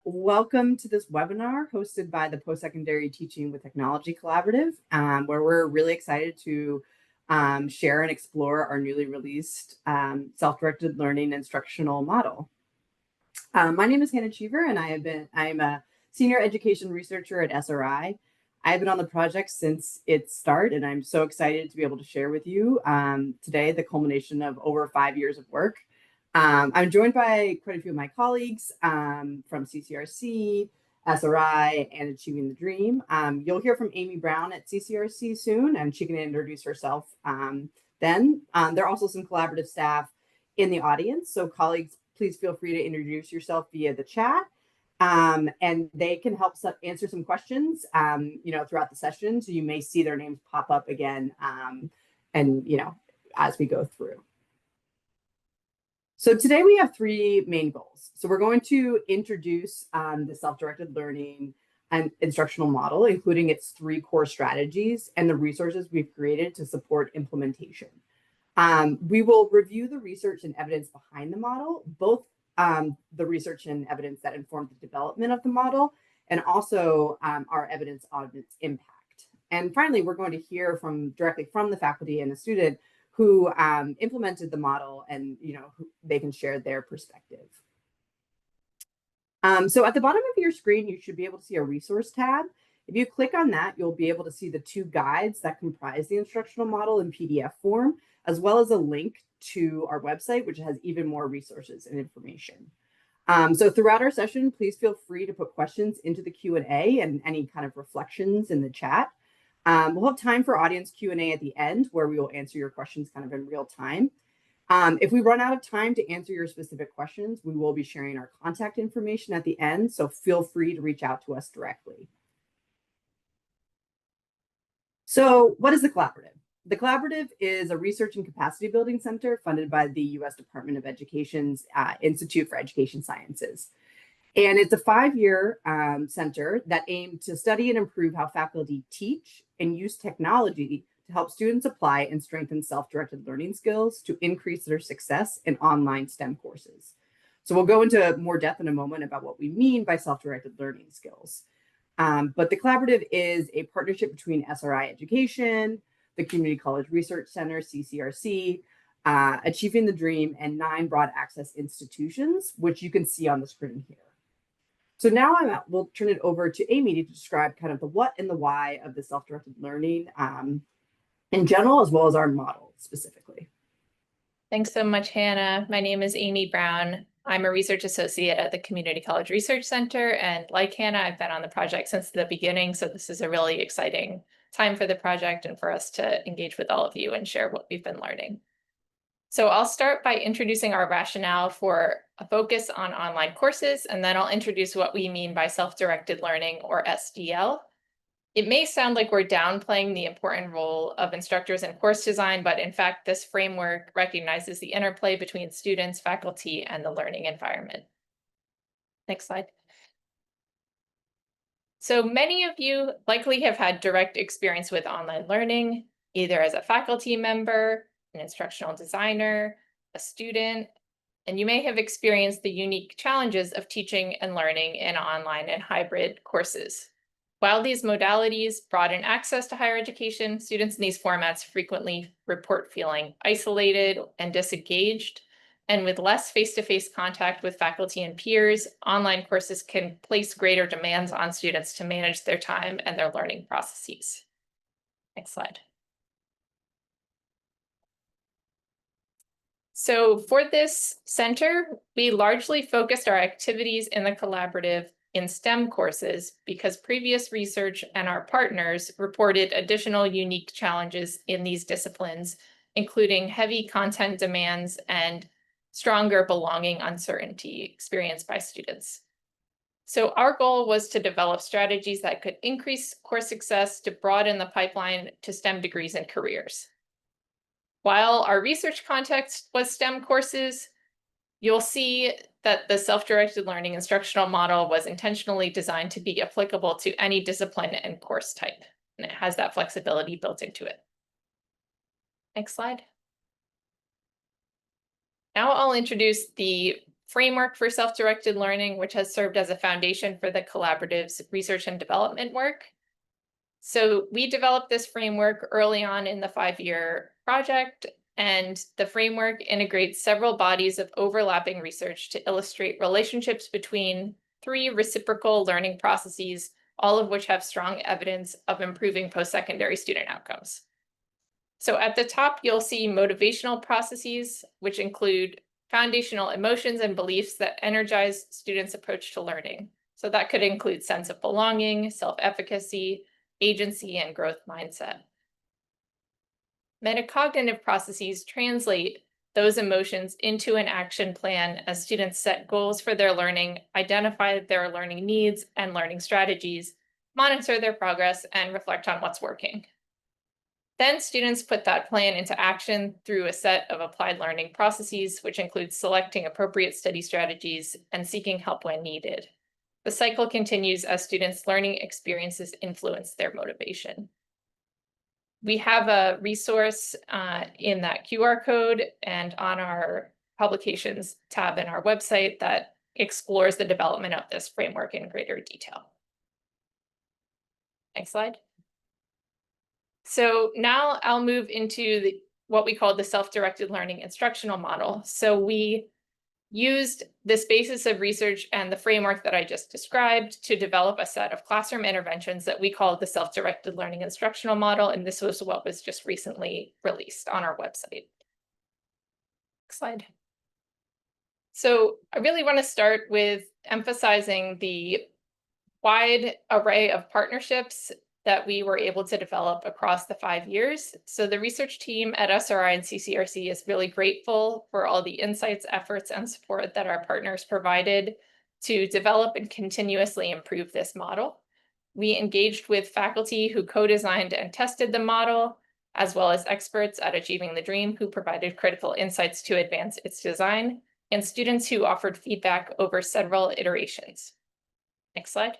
Welcome to this webinar hosted by the Postsecondary Teaching with Technology Collaborative, where we're really excited to share and explore our newly released self-directed learning instructional model. My name is Hannah Cheever, and I'm a senior education researcher at SRI. I've been on the project since its start, and I'm so excited to be able to share with you today the culmination of over 5 years of work. I'm joined by quite a few of my colleagues from CCRC, SRI, and Achieving the Dream. You'll hear from Amy Brown at CCRC soon, and she can introduce herself then. There are also some collaborative staff in the audience, so colleagues, please feel free to introduce yourself via the chat, and they can help answer some questions, throughout the session. So you may see their names pop up again, as we go through. So today we have three main goals. So we're going to introduce the self-directed learning and instructional model, including its three core strategies and the resources we've created to support implementation. We will review the research and evidence behind the model, both the research and evidence that informed the development of the model, and also our evidence on its impact. And finally, we're going to hear directly from the faculty and the student who implemented the model, and they can share their perspective. So at the bottom of your screen, you should be able to see a resource tab. If you click on that, you'll be able to see the two guides that comprise the instructional model in PDF form, as well as a link to our website, which has even more resources and information. So throughout our session, please feel free to put questions into the Q&A and any kind of reflections in the chat. We'll have time for audience Q&A at the end, where we will answer your questions kind of in real time. If we run out of time to answer your specific questions, we will be sharing our contact information at the end, so feel free to reach out to us directly. So what is the Collaborative? The Collaborative is a research and capacity building center funded by the U.S. Department of Education's Institute for Education Sciences. And it's a 5-year center that aimed to study and improve how faculty teach and use technology to help students apply and strengthen self-directed learning skills to increase their success in online STEM courses. So we'll go into more depth in a moment about what we mean by self-directed learning skills. But the Collaborative is a partnership between SRI Education, the Community College Research Center, CCRC, Achieving the Dream, and 9 broad access institutions, which you can see on the screen here. So now we'll turn it over to Amy to describe kind of the what and the why of the self-directed learning in general, as well as our model specifically. Thanks so much, Hannah. My name is Amy Brown. I'm a research associate at the Community College Research Center. And like Hannah, I've been on the project since the beginning. So this is a really exciting time for the project and for us to engage with all of you and share what we've been learning. So I'll start by introducing our rationale for a focus on online courses, and then I'll introduce what we mean by self-directed learning, or SDL. It may sound like we're downplaying the important role of instructors in course design, but in fact, this framework recognizes the interplay between students, faculty, and the learning environment. Next slide. So many of you likely have had direct experience with online learning, either as a faculty member, an instructional designer, a student, and you may have experienced the unique challenges of teaching and learning in online and hybrid courses. While these modalities broaden access to higher education, students in these formats frequently report feeling isolated and disengaged. And with less face-to-face contact with faculty and peers, online courses can place greater demands on students to manage their time and their learning processes. Next slide. So for this center, we largely focused our activities in the Collaborative in STEM courses because previous research and our partners reported additional unique challenges in these disciplines, including heavy content demands and stronger belonging uncertainty experienced by students. So our goal was to develop strategies that could increase course success to broaden the pipeline to STEM degrees and careers. While our research context was STEM courses, you'll see that the self-directed learning instructional model was intentionally designed to be applicable to any discipline and course type, and it has that flexibility built into it. Next slide. Now I'll introduce the framework for self-directed learning, which has served as a foundation for the collaborative's research and development work. So we developed this framework early on in the 5-year project, and the framework integrates several bodies of overlapping research to illustrate relationships between 3 reciprocal learning processes, all of which have strong evidence of improving post-secondary student outcomes. So at the top, you'll see motivational processes, which include foundational emotions and beliefs that energize students' approach to learning. So that could include sense of belonging, self-efficacy, agency, and growth mindset. Metacognitive processes translate those emotions into an action plan as students set goals for their learning, identify their learning needs and learning strategies, monitor their progress, and reflect on what's working. Then students put that plan into action through a set of applied learning processes, which includes selecting appropriate study strategies and seeking help when needed. The cycle continues as students' learning experiences influence their motivation. We have a resource in that QR code and on our publications tab in our website that explores the development of this framework in greater detail. Next slide. So now I'll move into what we call the self-directed learning instructional model. So we used this basis of research and the framework that I just described to develop a set of classroom interventions that we call the self-directed learning instructional model. And this was what was just recently released on our website. Next slide. So I really want to start with emphasizing the wide array of partnerships that we were able to develop across the 5 years. So the research team at SRI and CCRC is really grateful for all the insights, efforts, and support that our partners provided to develop and continuously improve this model. We engaged with faculty who co-designed and tested the model, as well as experts at Achieving the Dream who provided critical insights to advance its design, and students who offered feedback over several iterations. Next slide.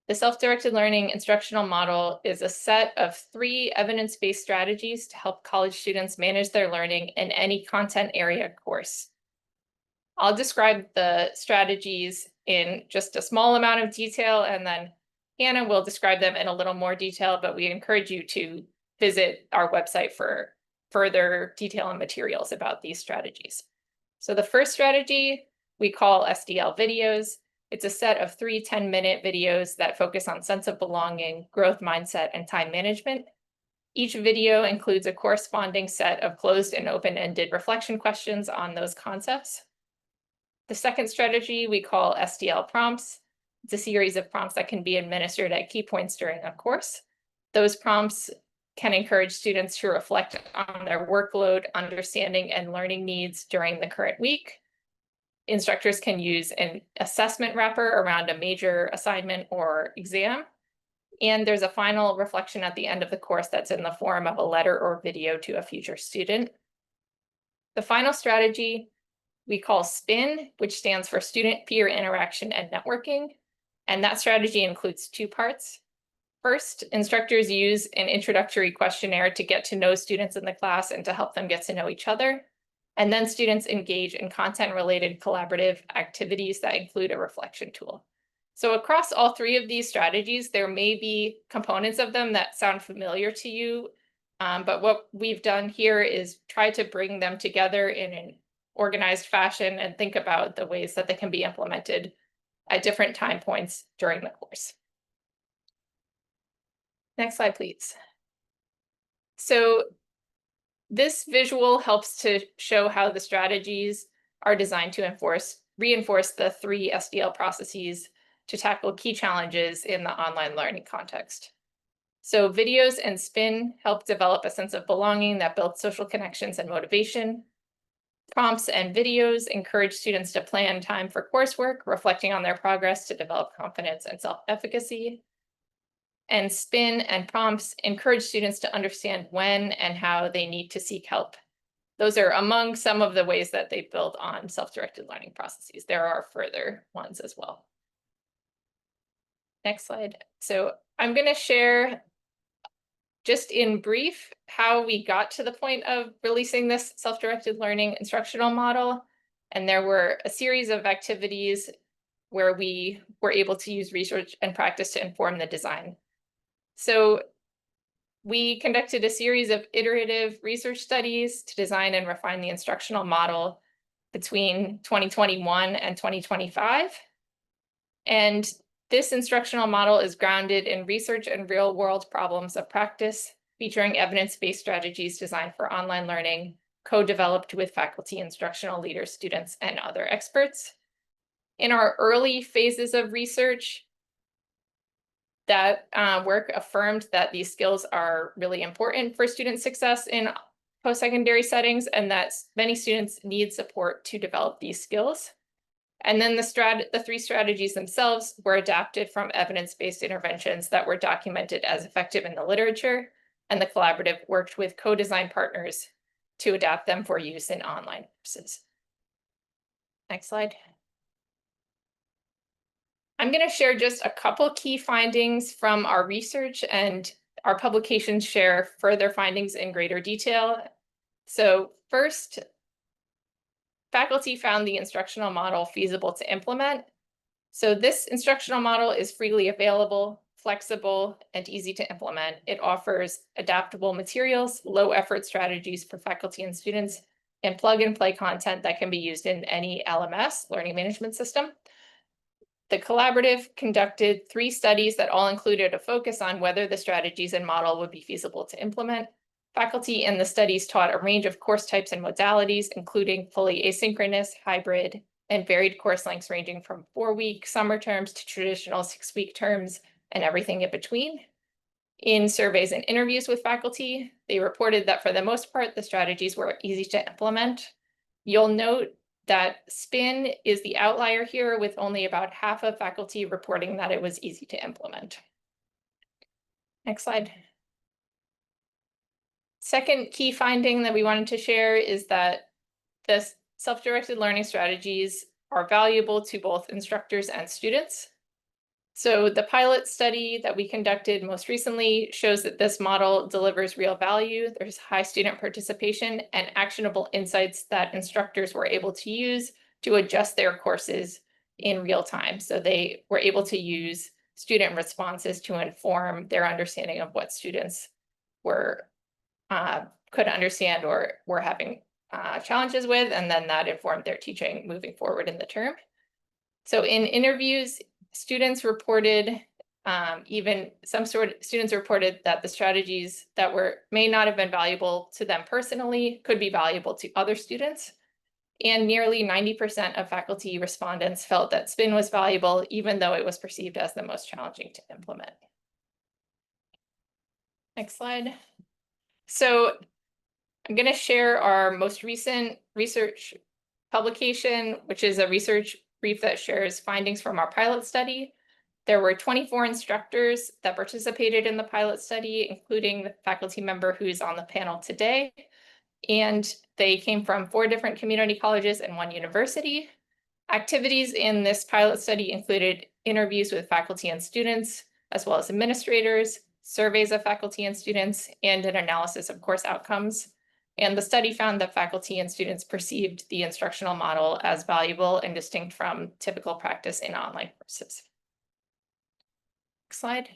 The self-directed learning instructional model is a set of 3 evidence-based strategies to help college students manage their learning in any content area course. I'll describe the strategies in just a small amount of detail, and then Hannah will describe them in a little more detail, but we encourage you to visit our website for further detail and materials about these strategies. So the first strategy we call SDL videos. It's a set of 3 10-minute videos that focus on sense of belonging, growth mindset, and time management. Each video includes a corresponding set of closed and open-ended reflection questions on those concepts. The second strategy we call SDL prompts. It's a series of prompts that can be administered at key points during a course. Those prompts can encourage students to reflect on their workload, understanding, and learning needs during the current week. Instructors can use an assessment wrapper around a major assignment or exam. And there's a final reflection at the end of the course that's in the form of a letter or video to a future student. The final strategy we call SPIN, which stands for Student Peer Interaction and Networking. And that strategy includes 2 parts. First, instructors use an introductory questionnaire to get to know students in the class and to help them get to know each other. And then students engage in content-related collaborative activities that include a reflection tool. So across all 3 of these strategies, there may be components of them that sound familiar to you, but what we've done here is try to bring them together in an organized fashion and think about the ways that they can be implemented at different time points during the course. Next slide, please. So this visual helps to show how the strategies are designed to reinforce the 3 SDL processes to tackle key challenges in the online learning context. So videos and SPIN help develop a sense of belonging that builds social connections and motivation. Prompts and videos encourage students to plan time for coursework, reflecting on their progress to develop confidence and self-efficacy. And SPIN and prompts encourage students to understand when and how they need to seek help. Those are among some of the ways that they build on self-directed learning processes. There are further ones as well. Next slide. So I'm going to share just in brief, how we got to the point of releasing this self-directed learning instructional model. And there were a series of activities where we were able to use research and practice to inform the design. So we conducted a series of iterative research studies to design and refine the instructional model between 2021 and 2025. And this instructional model is grounded in research and real-world problems of practice, featuring evidence-based strategies designed for online learning, co-developed with faculty, instructional leaders, students, and other experts. In our early phases of research, that work affirmed that these skills are really important for student success in post-secondary settings, and that many students need support to develop these skills. And then the three strategies themselves were adapted from evidence-based interventions that were documented as effective in the literature, and the collaborative worked with co-design partners to adapt them for use in online courses. Next slide. I'm going to share just a couple key findings from our research, and our publications share further findings in greater detail. So first, faculty found the instructional model feasible to implement. So this instructional model is freely available, flexible, and easy to implement. It offers adaptable materials, low effort strategies for faculty and students, and plug and play content that can be used in any LMS, learning management system. The collaborative conducted 3 studies that all included a focus on whether the strategies and model would be feasible to implement. Faculty in the studies taught a range of course types and modalities, including fully asynchronous, hybrid, and varied course lengths ranging from 4-week summer terms to traditional 6-week terms and everything in between. In surveys and interviews with faculty, they reported that for the most part, the strategies were easy to implement. You'll note that SPIN is the outlier here, with only about half of faculty reporting that it was easy to implement. Next slide. Second key finding that we wanted to share is that the self-directed learning strategies are valuable to both instructors and students. So the pilot study that we conducted most recently shows that this model delivers real value. There's high student participation and actionable insights that instructors were able to use to adjust their courses in real time. So they were able to use student responses to inform their understanding of what students were could understand or were having challenges with, and then that informed their teaching moving forward in the term. So in interviews, students reported, students reported that the strategies that may not have been valuable to them personally could be valuable to other students. And nearly 90% of faculty respondents felt that SPIN was valuable, even though it was perceived as the most challenging to implement. Next slide. So I'm going to share our most recent research publication, which is a research brief that shares findings from our pilot study. There were 24 instructors that participated in the pilot study, including the faculty member who's on the panel today. And they came from 4 different community colleges and 1 university. Activities in this pilot study included interviews with faculty and students, as well as administrators, surveys of faculty and students, and an analysis of course outcomes. And the study found that faculty and students perceived the instructional model as valuable and distinct from typical practice in online courses. Next slide.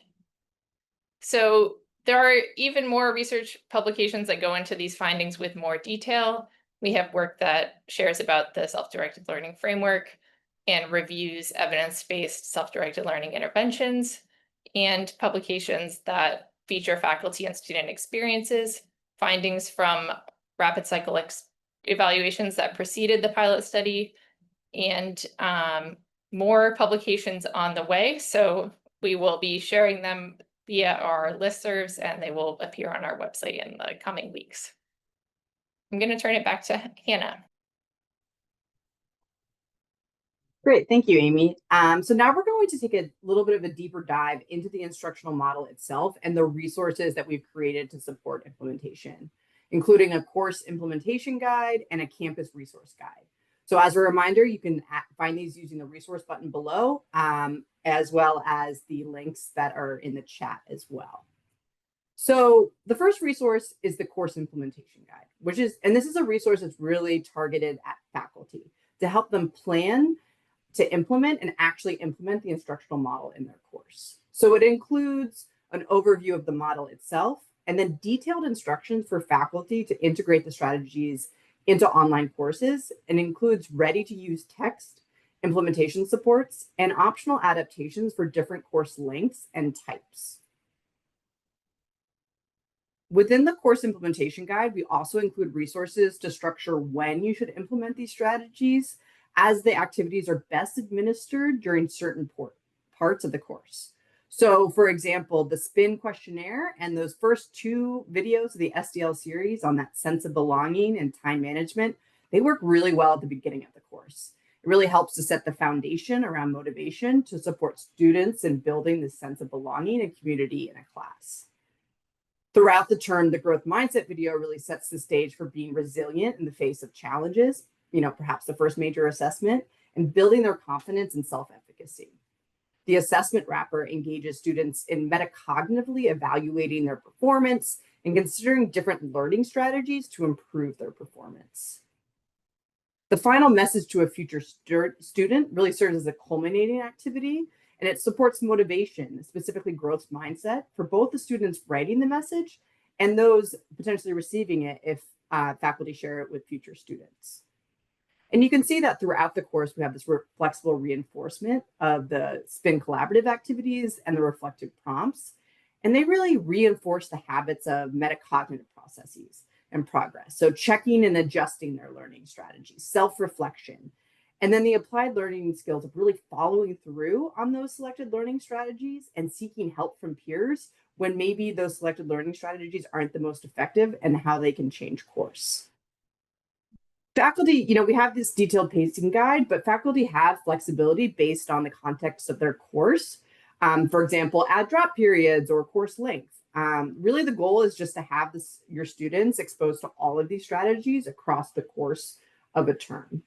So there are even more research publications that go into these findings with more detail. We have work that shares about the self-directed learning framework and reviews evidence-based self-directed learning interventions, and publications that feature faculty and student experiences, findings from rapid cycle evaluations that preceded the pilot study, and more publications on the way. So we will be sharing them via our listservs, and they will appear on our website in the coming weeks. I'm going to turn it back to Hannah. Great, thank you, Amy. So now we're going to take a little bit of a deeper dive into the instructional model itself and the resources that we've created to support implementation, including a course implementation guide and a campus resource guide. So as a reminder, you can find these using the resource button below, as well as the links that are in the chat as well. So the first resource is the course implementation guide, and this is a resource that's really targeted at faculty to help them plan to implement and actually implement the instructional model in their course. So it includes an overview of the model itself and then detailed instructions for faculty to integrate the strategies into online courses, and includes ready to use text, implementation supports, and optional adaptations for different course lengths and types. Within the course implementation guide, we also include resources to structure when you should implement these strategies, as the activities are best administered during certain parts of the course. So for example, the SPIN questionnaire and those first two videos of the SDL series on that sense of belonging and time management, they work really well at the beginning of the course. It really helps to set the foundation around motivation to support students in building this sense of belonging and community in a class. Throughout the term, the growth mindset video really sets the stage for being resilient in the face of challenges, perhaps the first major assessment, and building their confidence and self-efficacy. The assessment wrapper engages students in metacognitively evaluating their performance and considering different learning strategies to improve their performance. The final message to a future student really serves as a culminating activity, and it supports motivation, specifically growth mindset, for both the students writing the message and those potentially receiving it if faculty share it with future students. And you can see that throughout the course, we have this flexible reinforcement of the SPIN collaborative activities and the reflective prompts. And they really reinforce the habits of metacognitive processes and progress. So checking and adjusting their learning strategies, self-reflection, and then the applied learning skills of really following through on those selected learning strategies and seeking help from peers when maybe those selected learning strategies aren't the most effective, and how they can change course. Faculty, we have this detailed pacing guide, but faculty have flexibility based on the context of their course. For example, add drop periods or course length. Really, the goal is just to have your students exposed to all of these strategies across the course of a term.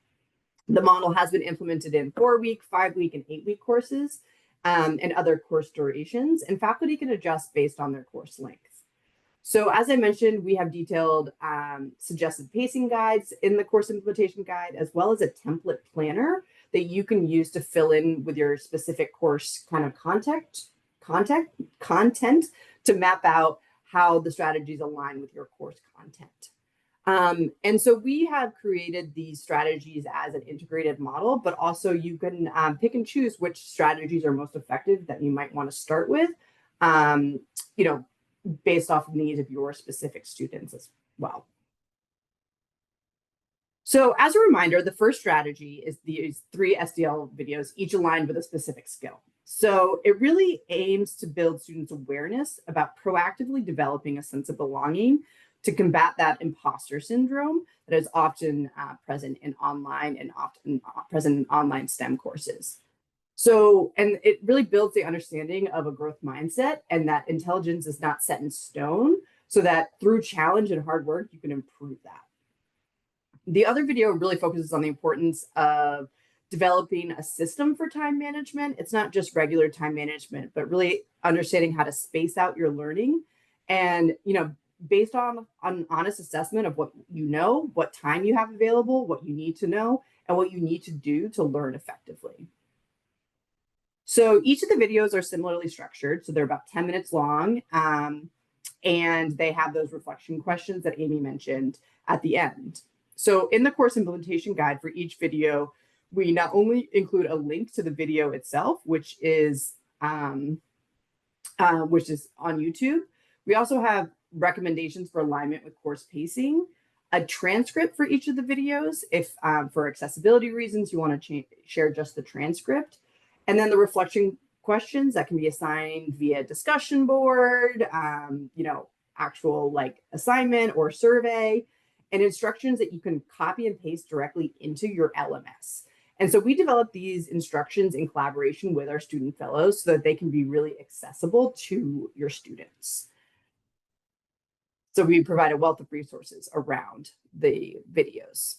The model has been implemented in 4-week, 5-week, and 8-week courses, and other course durations, and faculty can adjust based on their course length. So as I mentioned, we have detailed suggested pacing guides in the course implementation guide, as well as a template planner that you can use to fill in with your specific course kind of content to map out how the strategies align with your course content. And so we have created these strategies as an integrated model, but also you can pick and choose which strategies are most effective that you might want to start with, based off of the needs of your specific students as well. So as a reminder, the first strategy is these 3 SDL videos, each aligned with a specific skill. So it really aims to build students' awareness about proactively developing a sense of belonging to combat that imposter syndrome that is often present in online and often present in online STEM courses. So, and it really builds the understanding of a growth mindset, and that intelligence is not set in stone, so that through challenge and hard work, you can improve that. The other video really focuses on the importance of developing a system for time management. It's not just regular time management, but really understanding how to space out your learning, and, based on an honest assessment of what you know, what time you have available, what you need to know, and what you need to do to learn effectively. So each of the videos are similarly structured. So they're about 10 minutes long, and they have those reflection questions that Amy mentioned at the end. So in the course implementation guide for each video, we not only include a link to the video itself, which is on YouTube. We also have recommendations for alignment with course pacing, a transcript for each of the videos if for accessibility reasons you want to share just the transcript, and then the reflection questions that can be assigned via discussion board, actual like assignment or survey, and instructions that you can copy and paste directly into your LMS. And so we develop these instructions in collaboration with our student fellows so that they can be really accessible to your students. So we provide a wealth of resources around the videos.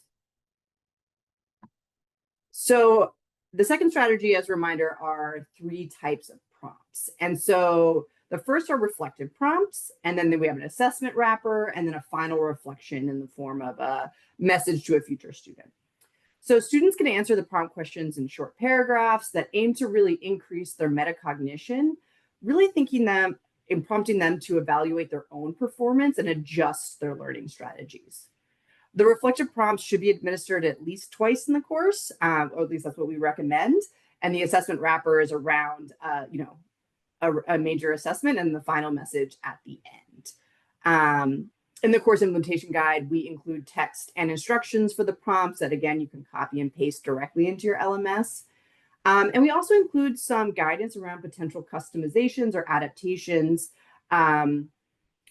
So the second strategy, as a reminder, are 3 types of prompts. And so The first are reflective prompts, and then we have an assessment wrapper, and then a final reflection in the form of a message to a future student. So students can answer the prompt questions in short paragraphs that aim to really increase their metacognition, really thinking them and prompting them to evaluate their own performance and adjust their learning strategies. The reflective prompts should be administered at least twice in the course, or at least that's what we recommend. And the assessment wrapper is around, a major assessment and the final message at the end. In the course implementation guide, we include text and instructions for the prompts that, again, you can copy and paste directly into your LMS. And we also include some guidance around potential customizations or adaptations around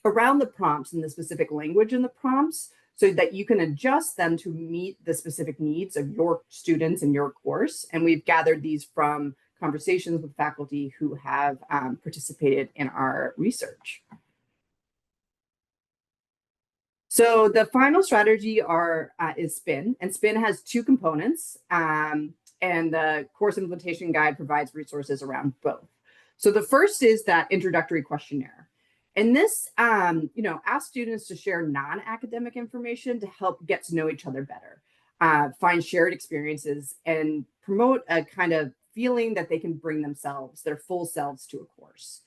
the prompts and the specific language in the prompts, so that you can adjust them to meet the specific needs of your students in your course. And we've gathered these from conversations with faculty who have participated in our research. So the final strategy is SPIN, and SPIN has two components, and the course implementation guide provides resources around both. So the first is that introductory questionnaire. And this, asks students to share non-academic information to help get to know each other better, find shared experiences, and promote a kind of feeling that they can bring themselves, their full selves, to a course.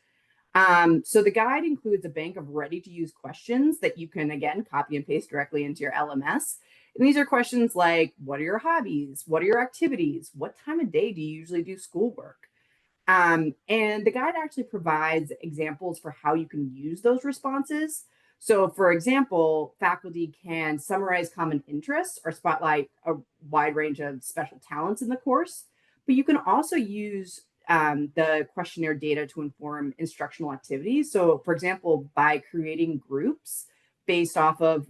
So the guide includes a bank of ready-to-use questions that you can, again, copy and paste directly into your LMS. And these are questions like, what are your hobbies? What are your activities? What time of day do you usually do schoolwork? And the guide actually provides examples for how you can use those responses. So for example, faculty can summarize common interests or spotlight a wide range of special talents in the course, but you can also use the questionnaire data to inform instructional activities. So for example, by creating groups based off of,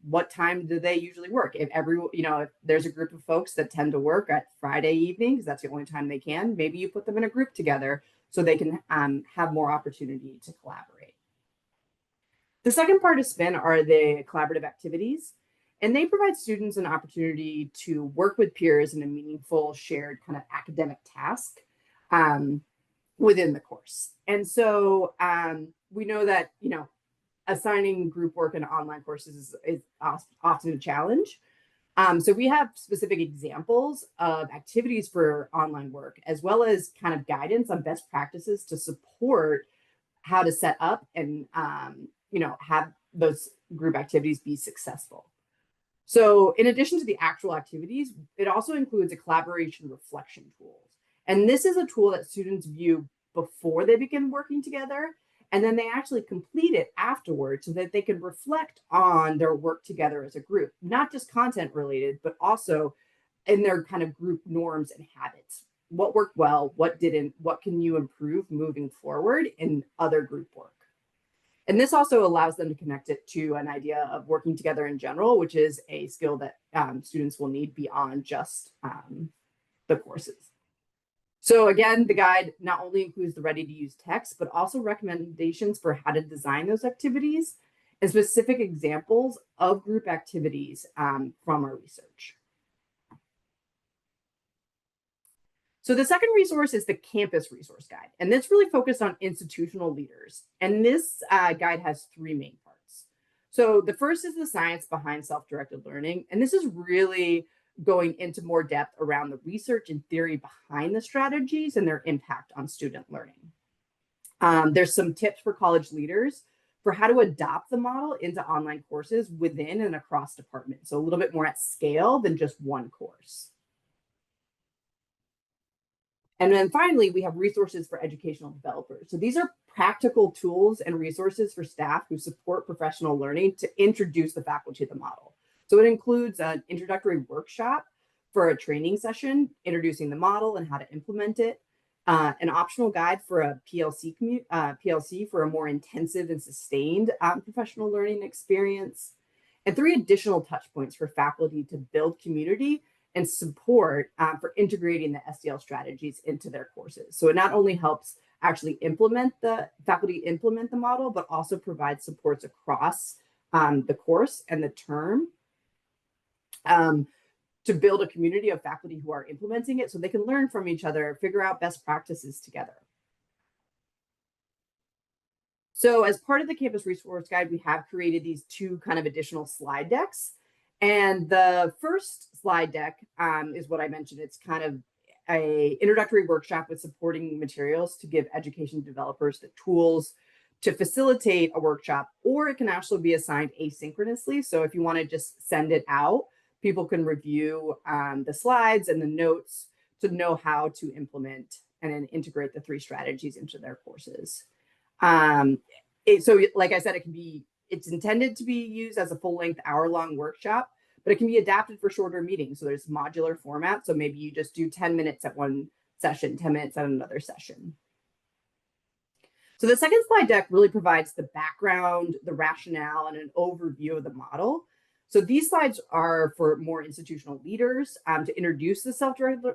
what time do they usually work? If if there's a group of folks that tend to work at Friday evenings, that's the only time they can, maybe you put them in a group together so they can have more opportunity to collaborate. The second part of SPIN are the collaborative activities, and they provide students an opportunity to work with peers in a meaningful shared kind of academic task within the course. And so we know that, assigning group work in online courses is often a challenge. So we have specific examples of activities for online work, as well as kind of guidance on best practices to support how to set up and, have those group activities be successful. So in addition to the actual activities, it also includes a collaboration reflection tool. And this is a tool that students view before they begin working together, and then they actually complete it afterwards so that they can reflect on their work together as a group, not just content related, but also in their kind of group norms and habits. What worked well, what didn't, what can you improve moving forward in other group work? And this also allows them to connect it to an idea of working together in general, which is a skill that students will need beyond just the courses. So again, the guide not only includes the ready-to-use text, but also recommendations for how to design those activities and specific examples of group activities from our research. So the second resource is the campus resource guide, and this really focused on institutional leaders. And this guide has three main parts. So the first is the science behind self-directed learning, and this is really going into more depth around the research and theory behind the strategies and their impact on student learning. There's some tips for college leaders for how to adopt the model into online courses within and across departments. So a little bit more at scale than just one course. And then finally, we have resources for educational developers. So these are practical tools and resources for staff who support professional learning to introduce the faculty to the model. So it includes an introductory workshop for a training session, introducing the model and how to implement it, an optional guide for a PLC for a more intensive and sustained professional learning experience, and 3 additional touch points for faculty to build community and support for integrating the SDL strategies into their courses. So it not only helps actually faculty implement the model, but also provides supports across the course and the term to build a community of faculty who are implementing it so they can learn from each other, figure out best practices together. So as part of the campus resource guide, we have created these two kind of additional slide decks. And the first slide deck is what I mentioned. It's kind of a introductory workshop with supporting materials to give education developers the tools to facilitate a workshop, or it can actually be assigned asynchronously. So if you want to just send it out, people can review the slides and the notes to know how to implement and then integrate the three strategies into their courses. So like I said, it's intended to be used as a full-length hour-long workshop, but it can be adapted for shorter meetings. So there's modular format. So maybe you just do 10 minutes at one session, 10 minutes at another session. So the second slide deck really provides the background, the rationale, and an overview of the model. So these slides are for more institutional leaders to introduce the self-directed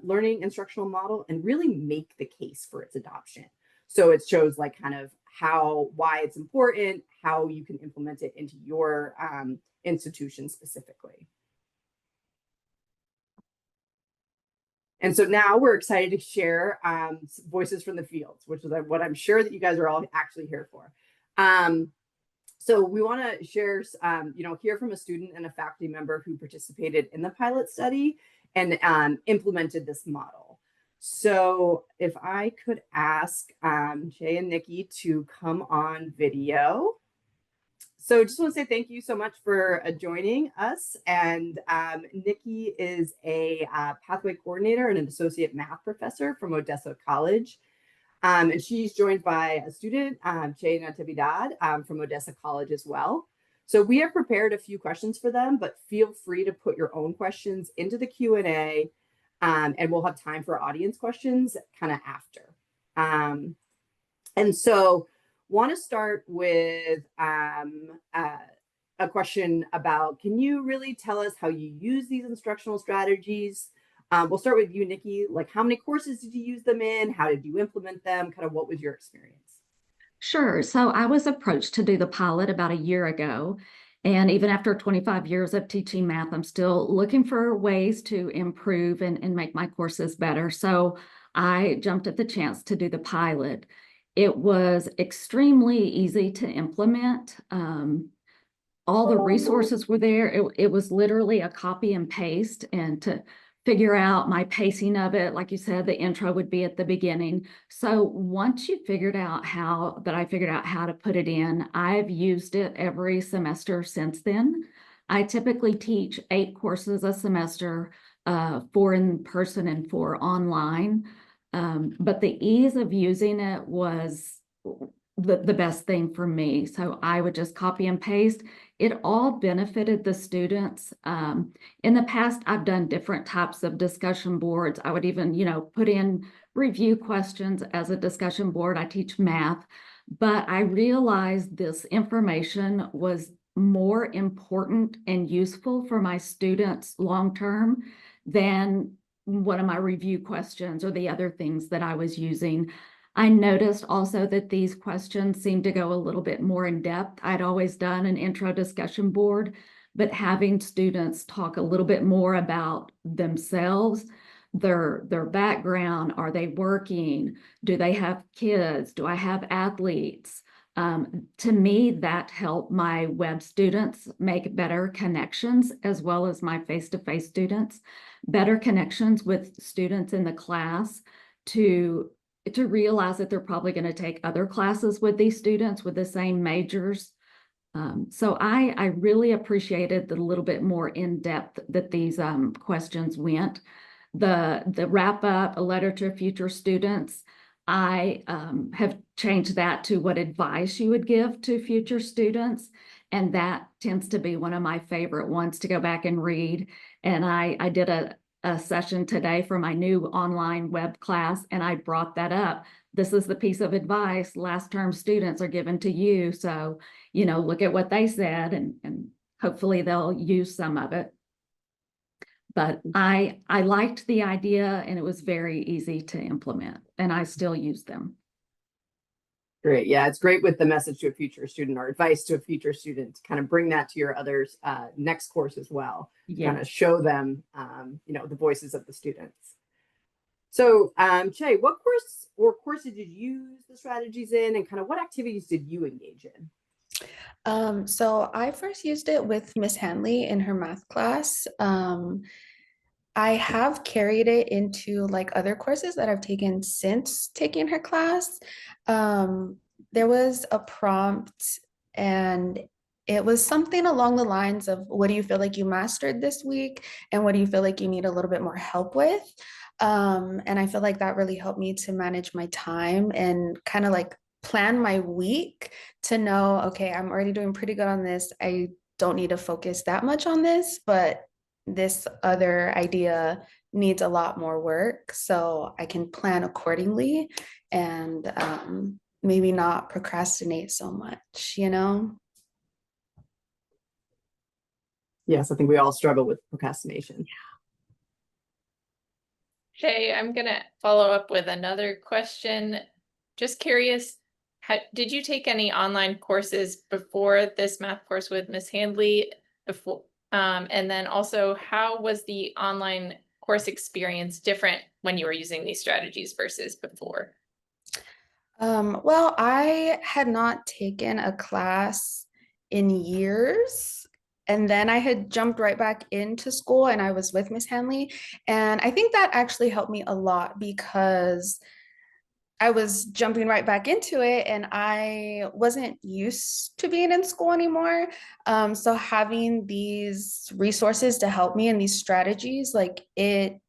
learning instructional model and really make the case for its adoption. So it shows like kind of why it's important, how you can implement it into your institution specifically. And so now we're excited to share voices from the fields, which is what I'm sure that you guys are all actually here for. So we want to share, hear from a student and a faculty member who participated in the pilot study and implemented this model. So if I could ask Jay and Nikki to come on video. So just want to say thank you so much for joining us. And Nikki is a pathway coordinator and an associate math professor from Odessa College. And she's joined by a student, Jay Natividad, from Odessa College as well. So we have prepared a few questions for them, but feel free to put your own questions into the Q&A, and we'll have time for audience questions kind of after. And so want to start with a question about, can you really tell us how you use these instructional strategies? We'll start with you, Nikki. Like, how many courses did you use them in? How did you implement them? Kind of what was your experience? Sure. So I was approached to do the pilot about a year ago. And even after 25 years of teaching math, I'm still looking for ways to improve and make my courses better. So I jumped at the chance to do the pilot. It was extremely easy to implement. All the resources were there. It was literally a copy and paste, and to figure out my pacing of it, like you said, the intro would be at the beginning. So once you figured out I figured out how to put it in, I've used it every semester since then. I typically teach 8 courses a semester, 4 in person and 4 online. But the ease of using it was the best thing for me. So I would just copy and paste. It all benefited the students. In the past, I've done different types of discussion boards. I would even, put in review questions as a discussion board. I teach math, but I realized this information was more important and useful for my students long-term than one of my review questions or the other things that I was using. I noticed also that these questions seemed to go a little bit more in depth. I'd always done an intro discussion board, but having students talk a little bit more about themselves, their background, are they working? Do they have kids? Do I have athletes? To me, that helped my web students make better connections, as well as my face-to-face students, better connections with students in the class to realize that they're probably going to take other classes with these students with the same majors. So I really appreciated the little bit more in depth that these questions went. The wrap up, a letter to future students, I have changed that to what advice you would give to future students. And that tends to be one of my favorite ones to go back and read. And I did a session today for my new online web class, and I brought that up. This is the piece of advice last term students are given to you. So, look at what they said, and hopefully they'll use some of it. But I liked the idea, and it was very easy to implement, and I still use them. Great. Yeah, it's great with the message to a future student or advice to a future student, kind of bring that to your others next course as well. Yeah. Kind of show them, the voices of the students. So, Che, what course or courses did you use the strategies in, and kind of what activities did you engage in? So I first used it with Miss Hanley in her math class. I have carried it into like other courses that I've taken since taking her class. Um, there was a prompt and it was something along the lines of what do you feel like you mastered this week and what do you feel like you need a little bit more help with? And I feel like that really helped me to manage my time and kind of like plan my week to know, okay, I'm already doing pretty good on this. I don't need to focus that much on this, but this other idea needs a lot more work. So I can plan accordingly and maybe not procrastinate so much, you know? Yes, I think we all struggle with procrastination. Shay, I'm gonna follow up with another question. Just curious, did you take any online courses before this math course with Miss Handley? Before, and then also, how was the online course experience different when you were using these strategies versus before? Well, I had not taken a class in years. And then I had jumped right back into school and I was with Miss Hanley. And I think that actually helped me a lot because I was jumping right back into it and I wasn't used to being in school anymore. So having these resources to help me and these strategies, like it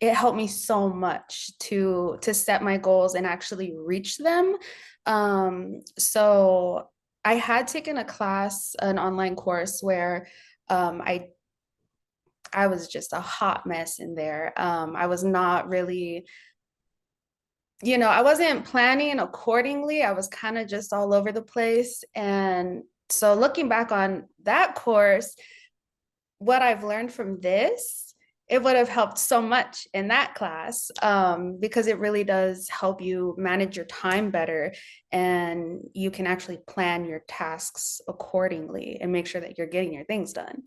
helped me so much to set my goals and actually reach them. So I had taken a class, an online course where I was just a hot mess in there. I was not really, I wasn't planning accordingly. I was kind of just all over the place. And so looking back on that course, what I've learned from this, it would have helped so much in that class because it really does help you manage your time better and you can actually plan your tasks accordingly and make sure that you're getting your things done.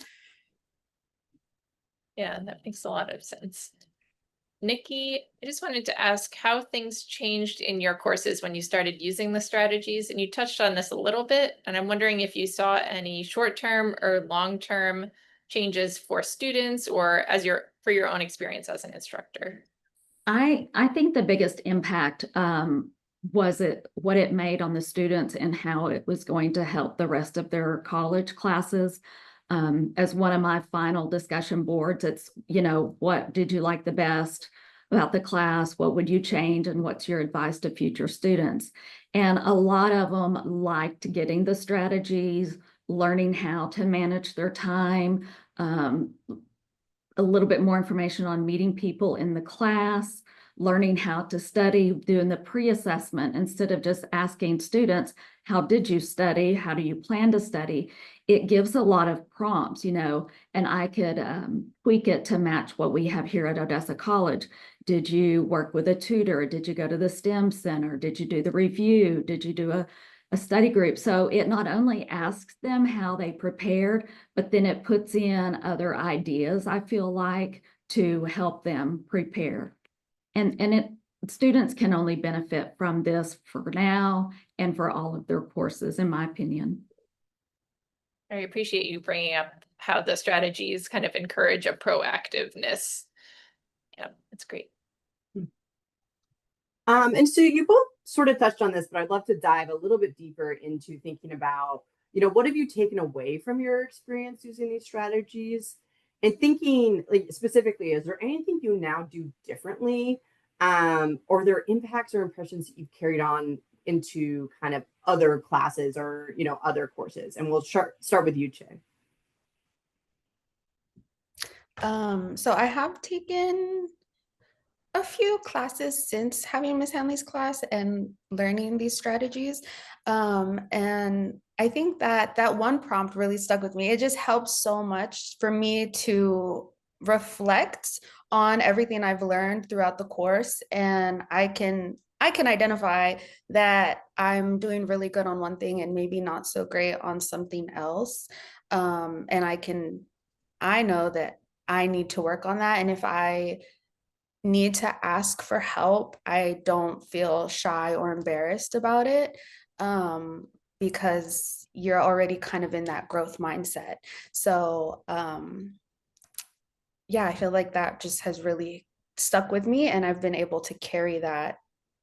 Yeah, that makes a lot of sense. Nikki, I just wanted to ask how things changed in your courses when you started using the strategies, and you touched on this a little bit, and I'm wondering if you saw any short-term or long-term changes for students or for your own experience as an instructor. I think the biggest impact was what it made on the students and how it was going to help the rest of their college classes. As one of my final discussion boards, it's, what did you like the best about the class? What would you change? And what's your advice to future students? And a lot of them liked getting the strategies, learning how to manage their time, a little bit more information on meeting people in the class, learning how to study, doing the pre-assessment instead of just asking students, how did you study? How do you plan to study? It gives a lot of prompts, and I could tweak it to match what we have here at Odessa College. Did you work with a tutor? Did you go to the STEM Center? Did you do the review? Did you do a study group? So it not only asks them how they prepared, but then it puts in other ideas, I feel like, to help them prepare. And students can only benefit from this for now and for all of their courses, in my opinion. I appreciate you bringing up how the strategies kind of encourage a proactiveness. Yeah, that's great. And so you both sort of touched on this, but I'd love to dive a little bit deeper into thinking about, what have you taken away from your experience using these strategies? And thinking like specifically, is there anything you now do differently? Or are there impacts or impressions that you've carried on into kind of other classes or, other courses? And we'll start with you, Che. So I have taken a few classes since having Miss Hanley's class and learning these strategies. And I think that one prompt really stuck with me. It just helps so much for me to reflect on everything I've learned throughout the course. And I can identify that I'm doing really good on one thing and maybe not so great on something else. And I know that I need to work on that. And if I need to ask for help, I don't feel shy or embarrassed about it, because you're already kind of in that growth mindset. So yeah, I feel like that just has really stuck with me, and I've been able to carry that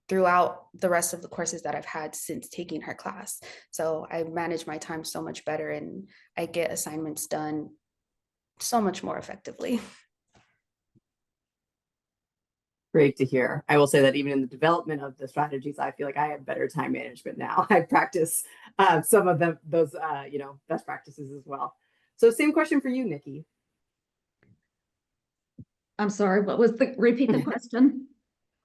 throughout the rest of the courses that I've had since taking her class. So I manage my time so much better, and I get assignments done so much more effectively. Great to hear. I will say that even in the development of the strategies, I feel like I have better time management now. I practice some of those best practices as well. So same question for you, Nikki. I'm sorry, repeat the question?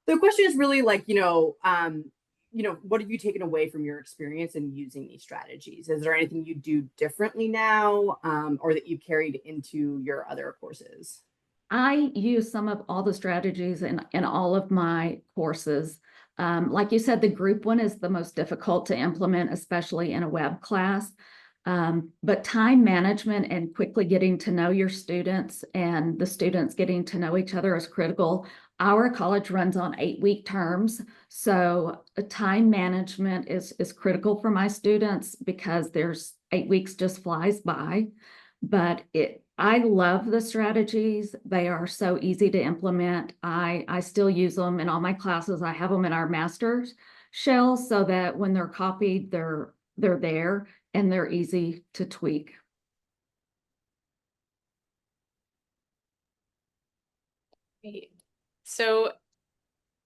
The question is really like, what have you taken away from your experience in using these strategies? Is there anything you do differently now, or that you carried into your other courses? I use some of all the strategies in all of my courses. Like you said, the group one is the most difficult to implement, especially in a web class. But time management and quickly getting to know your students and the students getting to know each other is critical. Our college runs on 8-week terms, so time management is critical for my students because there's 8 weeks just flies by. But I love the strategies. They are so easy to implement. I still use them in all my classes. I have them in our master's shells so that when they're copied, they're there and they're easy to tweak. Great. So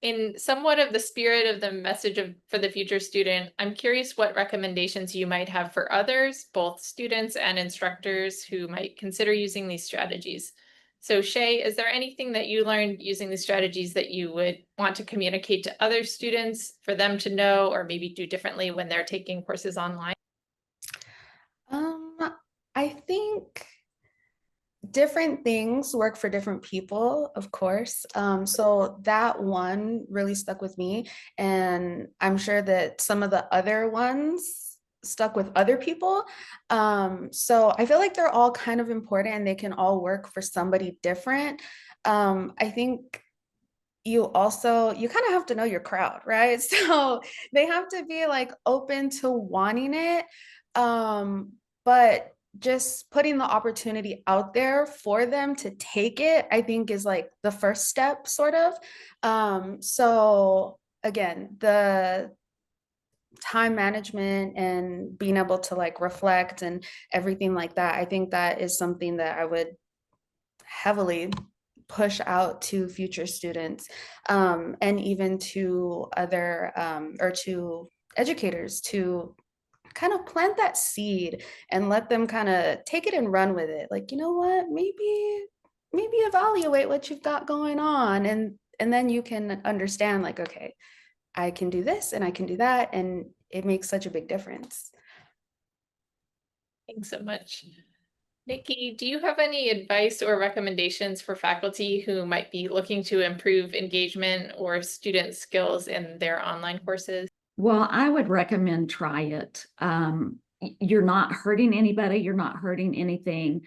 in somewhat of the spirit of the message for the future student, I'm curious what recommendations you might have for others, both students and instructors who might consider using these strategies. So Shay, is there anything that you learned using these strategies that you would want to communicate to other students for them to know or maybe do differently when they're taking courses online? Um, I think different things work for different people, of course. So that one really stuck with me, and I'm sure that some of the other ones stuck with other people. So I feel like they're all kind of important and they can all work for somebody different. I think you kind of have to know your crowd, right? So they have to be like open to wanting it. But just putting the opportunity out there for them to take it, I think is like the first step, sort of. So again, the time management and being able to like reflect and everything like that, I think that is something that I would heavily push out to future students, and even to other or to educators, to kind of plant that seed and let them kind of take it and run with it. Like, you know what, maybe evaluate what you've got going on, and then you can understand like, okay, I can do this and I can do that, and it makes such a big difference. Thanks so much. Nikki, do you have any advice or recommendations for faculty who might be looking to improve engagement or student skills in their online courses? Well, I would recommend try it. You're not hurting anybody. You're not hurting anything.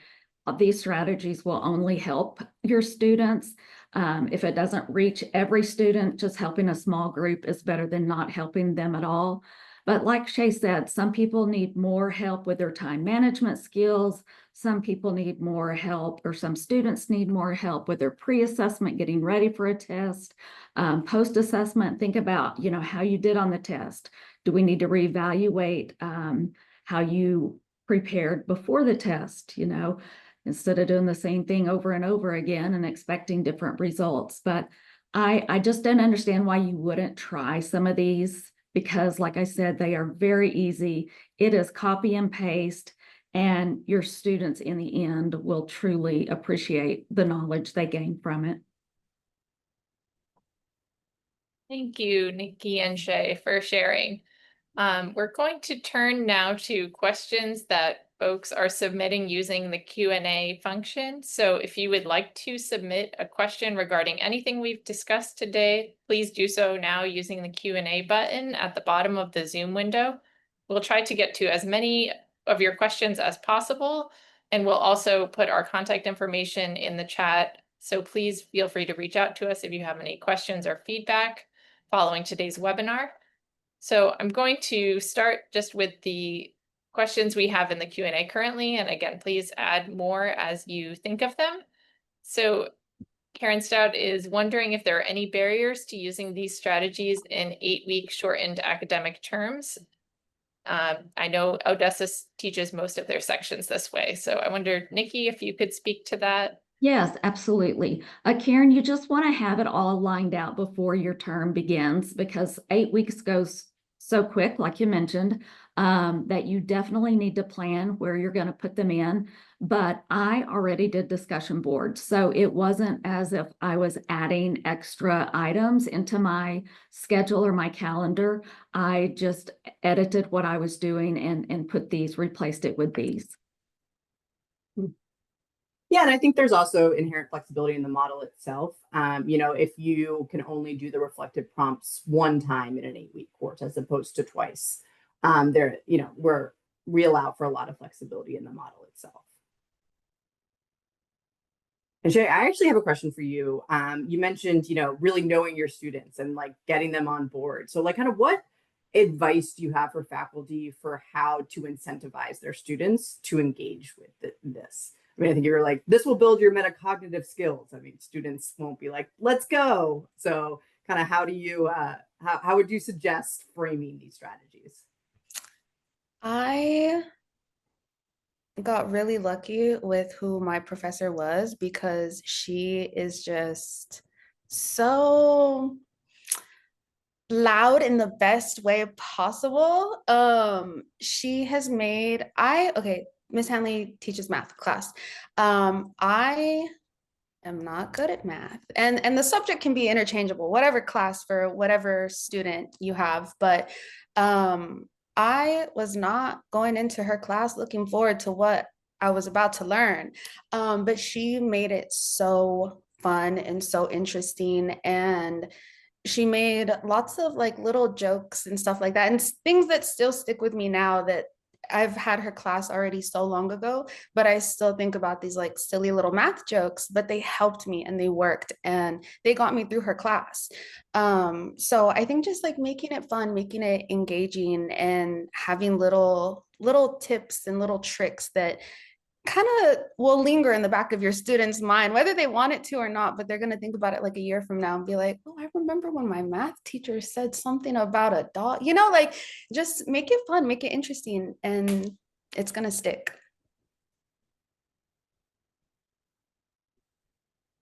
These strategies will only help your students. If it doesn't reach every student, just helping a small group is better than not helping them at all. But like Shay said, some people need more help with their time management skills. Some people need more help, or some students need more help with their pre-assessment, getting ready for a test. Post-assessment, think about, how you did on the test. Do we need to reevaluate how you prepared before the test, instead of doing the same thing over and over again and expecting different results? But I just don't understand why you wouldn't try some of these, because like I said, they are very easy. It is copy and paste, and your students in the end will truly appreciate the knowledge they gain from it. Thank you, Nikki and Shay, for sharing. We're going to turn now to questions that folks are submitting using the Q&A function. So if you would like to submit a question regarding anything we've discussed today, please do so now using the Q&A button at the bottom of the Zoom window. We'll try to get to as many of your questions as possible, and we'll also put our contact information in the chat So please feel free to reach out to us if you have any questions or feedback following today's webinar. So I'm going to start just with the questions we have in the Q&A currently. And again, please add more as you think of them. So Karen Stout is wondering if there are any barriers to using these strategies in 8-week shortened academic terms. I know Odessa teaches most of their sections this way. So I wonder, Nikki, if you could speak to that. Yes, absolutely. Karen, you just want to have it all lined out before your term begins, because 8 weeks goes so quick, like you mentioned, that you definitely need to plan where you're going to put them in. But I already did discussion boards, so it wasn't as if I was adding extra items into my schedule or my calendar. I just edited what I was doing and replaced it with these. Yeah, and I think there's also inherent flexibility in the model itself. If you can only do the reflective prompts one time in an 8-week course as opposed to twice, we allow for a lot of flexibility in the model itself. And Shay, I actually have a question for you. You mentioned, really knowing your students and like getting them on board. So like kind of what advice do you have for faculty for how to incentivize their students to engage with this? I mean, I think you were like, this will build your metacognitive skills. I mean, students won't be like, let's go. So kind of how do you, how would you suggest framing these strategies? I got really lucky with who my professor was, because she is just so loud in the best way possible. She has made, Miss Hanley teaches math class. I am not good at math, and the subject can be interchangeable, whatever class for whatever student you have, but I was not going into her class looking forward to what I was about to learn, but she made it so fun and so interesting, and she made lots of like little jokes and stuff like that, and things that still stick with me now, that I've had her class already so long ago, but I still think about these like silly little math jokes, but they helped me and they worked and they got me through her class. So I think just like making it fun, making it engaging, and having little tips and little tricks that kind of will linger in the back of your student's mind, whether they want it to or not, but they're going to think about it like a year from now and be like, oh, I remember when my math teacher said something about a dog, like just make it fun, make it interesting, and it's going to stick.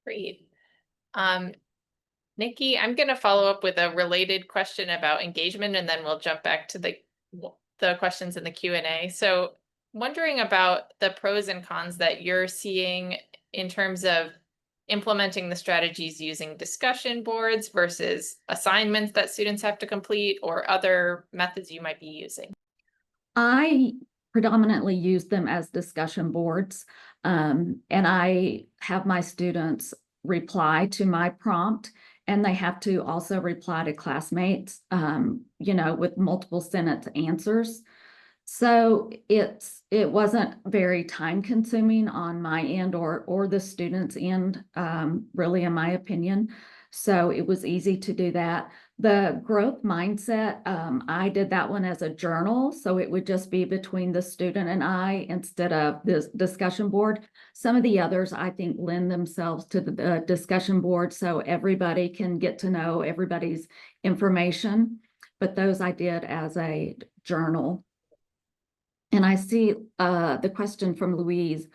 Great. Nikki, I'm going to follow up with a related question about engagement, and then we'll jump back to the questions in the Q&A. So wondering about the pros and cons that you're seeing in terms of implementing the strategies using discussion boards versus assignments that students have to complete, or other methods you might be using. I predominantly use them as discussion boards, and I have my students reply to my prompt, and they have to also reply to classmates, with multiple sentence answers. So it wasn't very time consuming on my end or the student's end, really, in my opinion. So it was easy to do that. The growth mindset, I did that one as a journal, so it would just be between the student and I instead of this discussion board. Some of the others, I think, lend themselves to the discussion board so everybody can get to know everybody's information, but those I did as a journal. And I see the question from Louise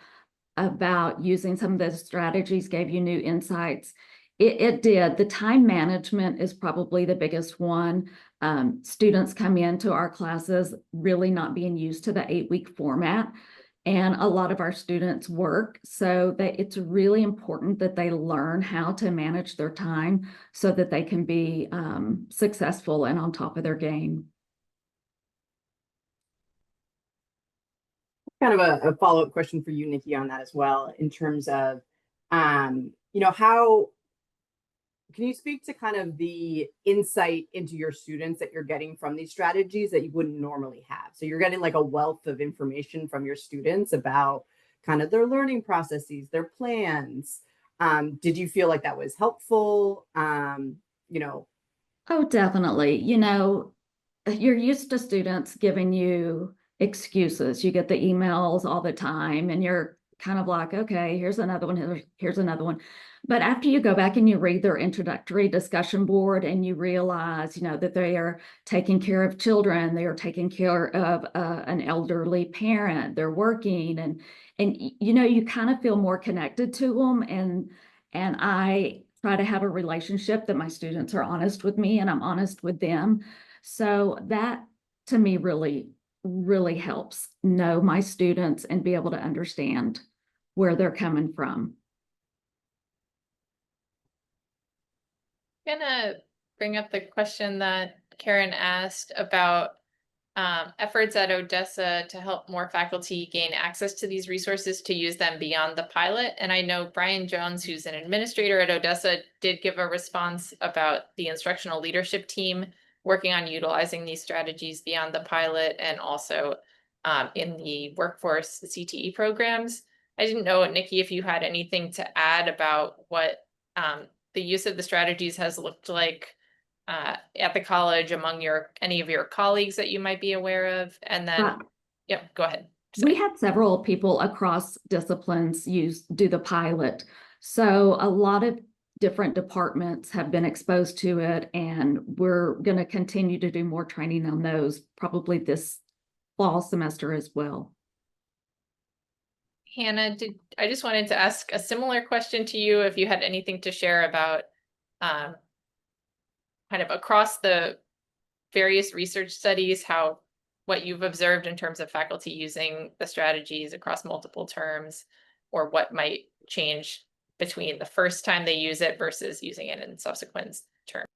about using some of the strategies gave you new insights. It did. The time management is probably the biggest one. Students come into our classes really not being used to the 8-week format, and a lot of our students work, so that it's really important that they learn how to manage their time so that they can be successful and on top of their game. Kind of a follow-up question for you, Nikki, on that as well, in terms of, how can you speak to kind of the insight into your students that you're getting from these strategies that you wouldn't normally have? So you're getting like a wealth of information from your students about kind of their learning processes, their plans, Did you feel like that was helpful? You know, Oh, definitely. You know, you're used to students giving you excuses. You get the emails all the time, and you're kind of like, okay, here's another one, here's another one. But after you go back and you read their introductory discussion board and you realize, you know, that they are taking care of children, they are taking care of an elderly parent, they're working, and you know, you kind of feel more connected to them. And I try to have a relationship that my students are honest with me and I'm honest with them. So that to me really helps know my students and be able to understand where they're coming from. I'm gonna bring up the question that Karen asked about efforts at Odessa to help more faculty gain access to these resources to use them beyond the pilot. And I know Brian Jones, who's an administrator at Odessa, did give a response about the instructional leadership team working on utilizing these strategies beyond the pilot and also in the workforce CTE programs. I didn't know, Nikki, if you had anything to add about what the use of the strategies has looked like at the college among any of your colleagues that you might be aware of. And then, yep, go ahead. We had several people across disciplines do the pilot. So a lot of different departments have been exposed to it, and we're going to continue to do more training on those probably this fall semester as well. Hannah, I just wanted to ask a similar question to you if you had anything to share about kind of across the various research studies, what you've observed in terms of faculty using the strategies across multiple terms, or what might change between the first time they use it versus using it in subsequent terms.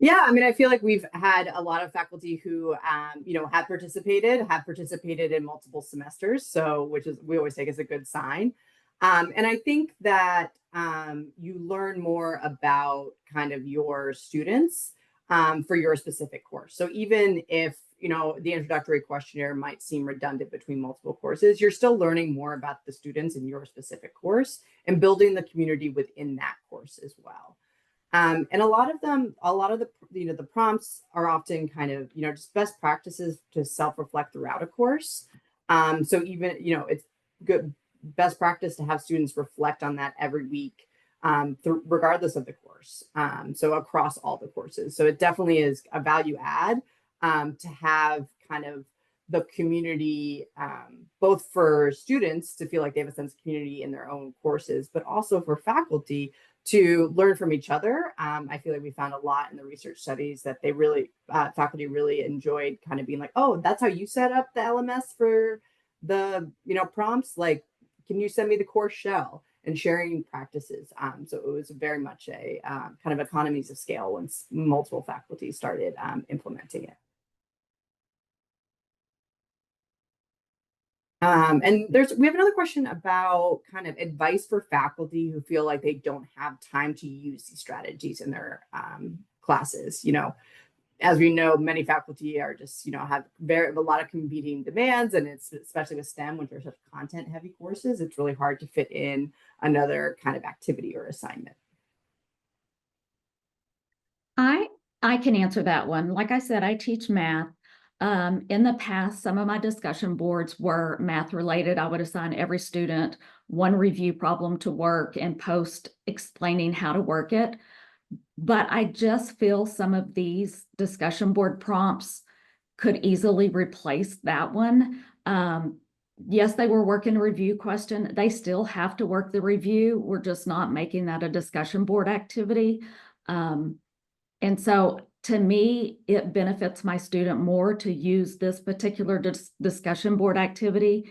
yeah, I mean, I feel like we've had a lot of faculty who, you know, have participated in multiple semesters. So, which is, we always take as a good sign. And I think that you learn more about kind of your students for your specific course. So even if, you know, the introductory questionnaire might seem redundant between multiple courses, you're still learning more about the students in your specific course and building the community within that course as well. And a lot of the, you know, the prompts are often kind of, you know, just best practices to self-reflect throughout a course. So even, you know, it's good best practice to have students reflect on that every week, regardless of the course. So across all the courses. So it definitely is a value add to have kind of the community, both for students to feel like they have a sense of community in their own courses, but also for faculty to learn from each other. I feel like we found a lot in the research studies that they really, faculty really enjoyed kind of being like, oh, that's how you set up the LMS for the, you know, prompts. Like, can you send me the course shell, and sharing practices. So it was very much a kind of economies of scale once multiple faculty started implementing it. And we have another question about kind of advice for faculty who feel like they don't have time to use these strategies in their classes. You know, as we know, many faculty are just, you know, have a lot of competing demands, and it's especially with STEM, which are such content heavy courses, it's really hard to fit in another kind of activity or assignment. I can answer that one. Like I said, I teach math. In the past, some of my discussion boards were math related. I would assign every student one review problem to work and post explaining how to work it. But I just feel some of these discussion board prompts could easily replace that one. Yes, they were working a review question. They still have to work the review. We're just not making that a discussion board activity. And so to me, it benefits my student more to use this particular discussion board activity.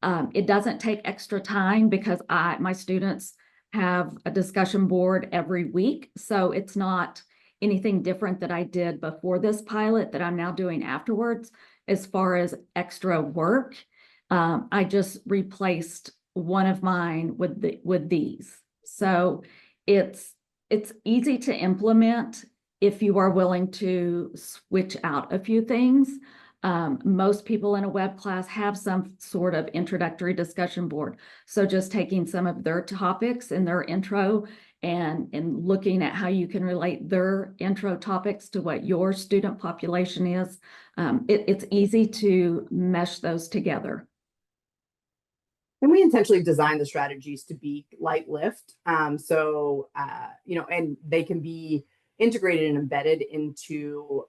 It doesn't take extra time because my students have a discussion board every week. So it's not anything different that I did before this pilot that I'm now doing afterwards as far as extra work. I just replaced one of mine with these. So it's easy to implement if you are willing to switch out a few things. Most people in a web class have some sort of introductory discussion board. So just taking some of their topics in their intro and looking at how you can relate their intro topics to what your student population is, it's easy to mesh those together. And we intentionally designed the strategies to be light lift. And they can be integrated and embedded into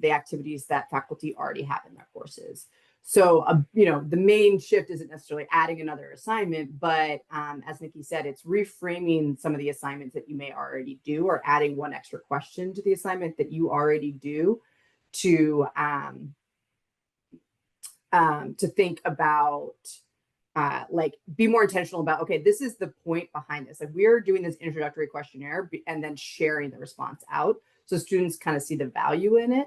the activities that faculty already have in their courses. So, the main shift isn't necessarily adding another assignment, but as Nikki said, it's reframing some of the assignments that you may already do, or adding one extra question to the assignment that you already do to think about, be more intentional about, okay, this is the point behind this. Like, we're doing this introductory questionnaire and then sharing the response out, so students kind of see the value in it,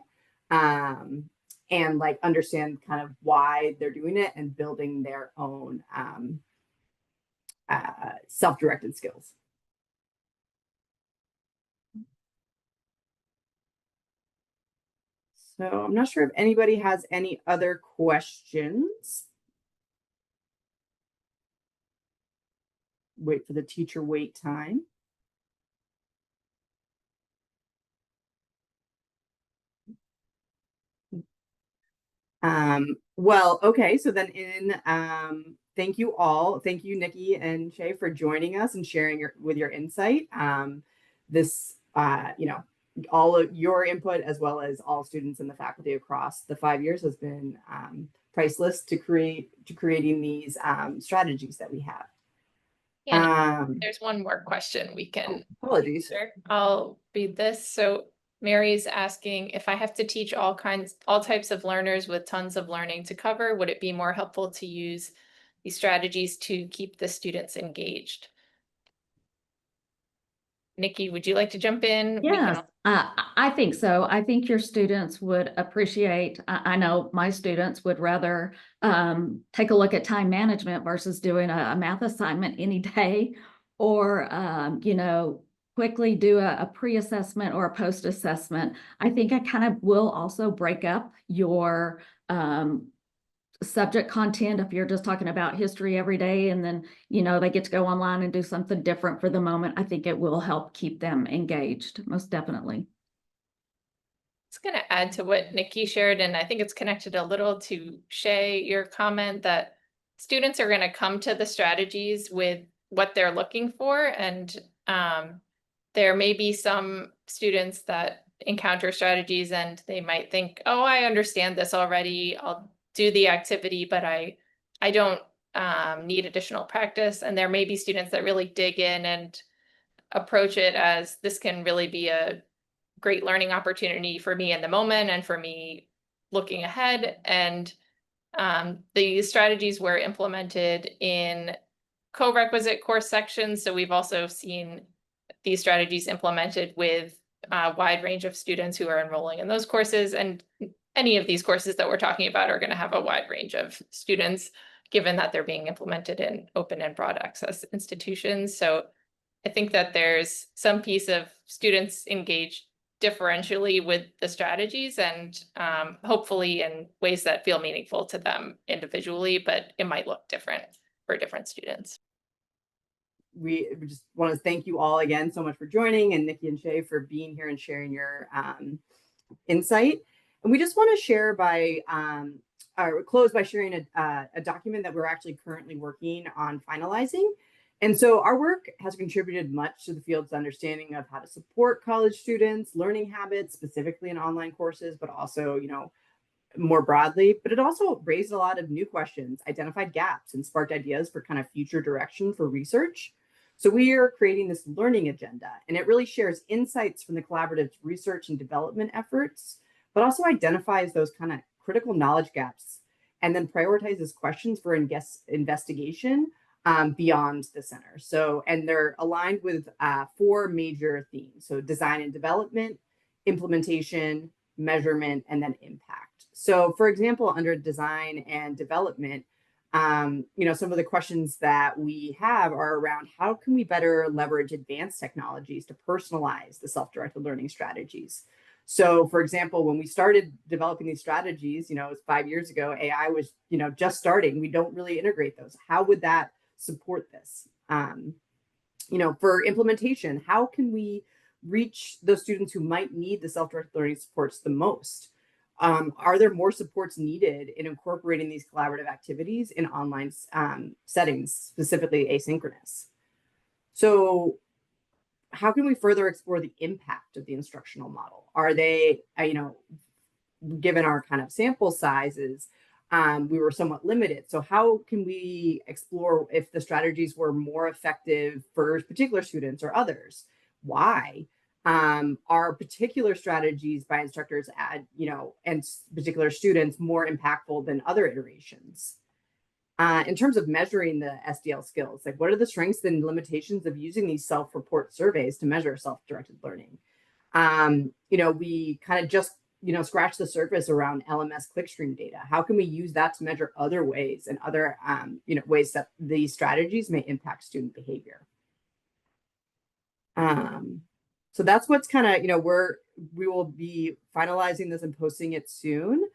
and understand kind of why they're doing it, and building their own self-directed skills. So I'm not sure if anybody has any other questions. Wait for the teacher wait time. Well, okay, so then thank you all. Thank you, Nikki and Shay, for joining us and sharing your insight. All of your input, as well as all students and the faculty across the 5 years, has been priceless to creating these strategies that we have. There's one more question we can. Apologies. Answer. I'll read this. So Mary's asking, if I have to teach all types of learners with tons of learning to cover, would it be more helpful to use these strategies to keep the students engaged? Nikki, would you like to jump in? Yes, I think so. I think your students would appreciate, I know my students would rather take a look at time management versus doing a math assignment any day, or, quickly do a pre-assessment or a post-assessment. I think I kind of will also break up your subject content. If you're just talking about history every day, and then they get to go online and do something different for the moment, I think it will help keep them engaged, most definitely. It's going to add to what Nikki shared, and I think it's connected a little to Shay, your comment that students are going to come to the strategies with what they're looking for, and there may be some students that encounter strategies and they might think, oh, I understand this already, I'll do the activity, but I don't need additional practice. And there may be students that really dig in and approach it as, this can really be a great learning opportunity for me in the moment and for me looking ahead. And the strategies were implemented in co-requisite course sections. So we've also seen these strategies implemented with a wide range of students who are enrolling in those courses. And any of these courses that we're talking about are going to have a wide range of students, given that they're being implemented in open and broad access institutions. So I think that there's some piece of students engaged differentially with the strategies, and hopefully in ways that feel meaningful to them individually, but it might look different for different students. We just want to thank you all again so much for joining, and Nikki and Shay for being here and sharing your insight. And we just want to share or close by sharing a document that we're actually currently working on finalizing. And so our work has contributed much to the field's understanding of how to support college students' learning habits, specifically in online courses, but also, more broadly. But it also raised a lot of new questions, identified gaps, and sparked ideas for kind of future direction for research. So we are creating this learning agenda, and it really shares insights from the collaborative's research and development efforts, but also identifies those kind of critical knowledge gaps, and then prioritizes questions for investigation beyond the center. So, and they're aligned with 4 major themes. So design and development, implementation, measurement, and then impact. So for example, under design and development, some of the questions that we have are around, how can we better leverage advanced technologies to personalize the self-directed learning strategies? So for example, when we started developing these strategies, it was 5 years ago, AI was, just starting. We don't really integrate those. How would that support this? For implementation, how can we reach those students who might need the self-directed learning supports the most? Are there more supports needed in incorporating these collaborative activities in online settings, specifically asynchronous? So how can we further explore the impact of the instructional model? Are they, given our kind of sample sizes, we were somewhat limited. So how can we explore if the strategies were more effective for particular students or others? Why? Are particular strategies by instructors and particular students more impactful than other iterations? In terms of measuring the SDL skills, like what are the strengths and limitations of using these self-report surveys to measure self-directed learning? We kind of just scratch the surface around LMS clickstream data. How can we use that to measure other ways and other ways that these strategies may impact student behavior? So that's what's kind of, we will be finalizing this and posting it soon.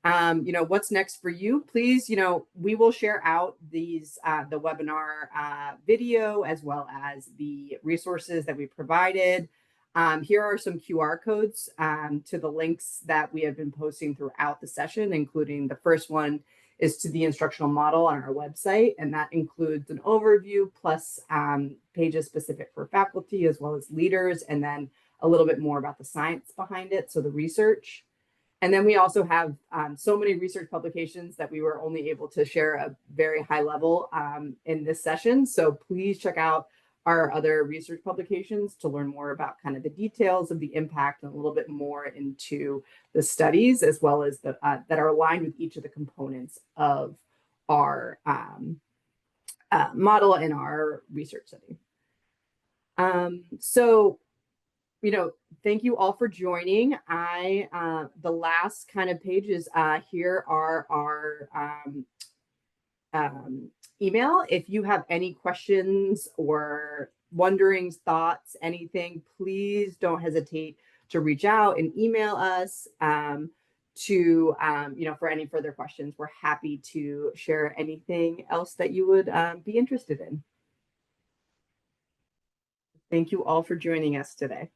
What's next for you? Please, we will share out these, the webinar video, as well as the resources that we provided. Here are some QR codes to the links that we have been posting throughout the session, including the first one is to the instructional model on our website, and that includes an overview plus pages specific for faculty as well as leaders, and then a little bit more about the science behind it, so the research. And then we also have so many research publications that we were only able to share a very high level in this session. So please check out our other research publications to learn more about kind of the details of the impact and a little bit more into the studies, as well as that are aligned with each of the components of our model and our research study. Thank you all for joining. The last kind of pages here are our email. If you have any questions or wonderings, thoughts, anything, please don't hesitate to reach out and email us for any further questions. We're happy to share anything else that you would be interested in. Thank you all for joining us today.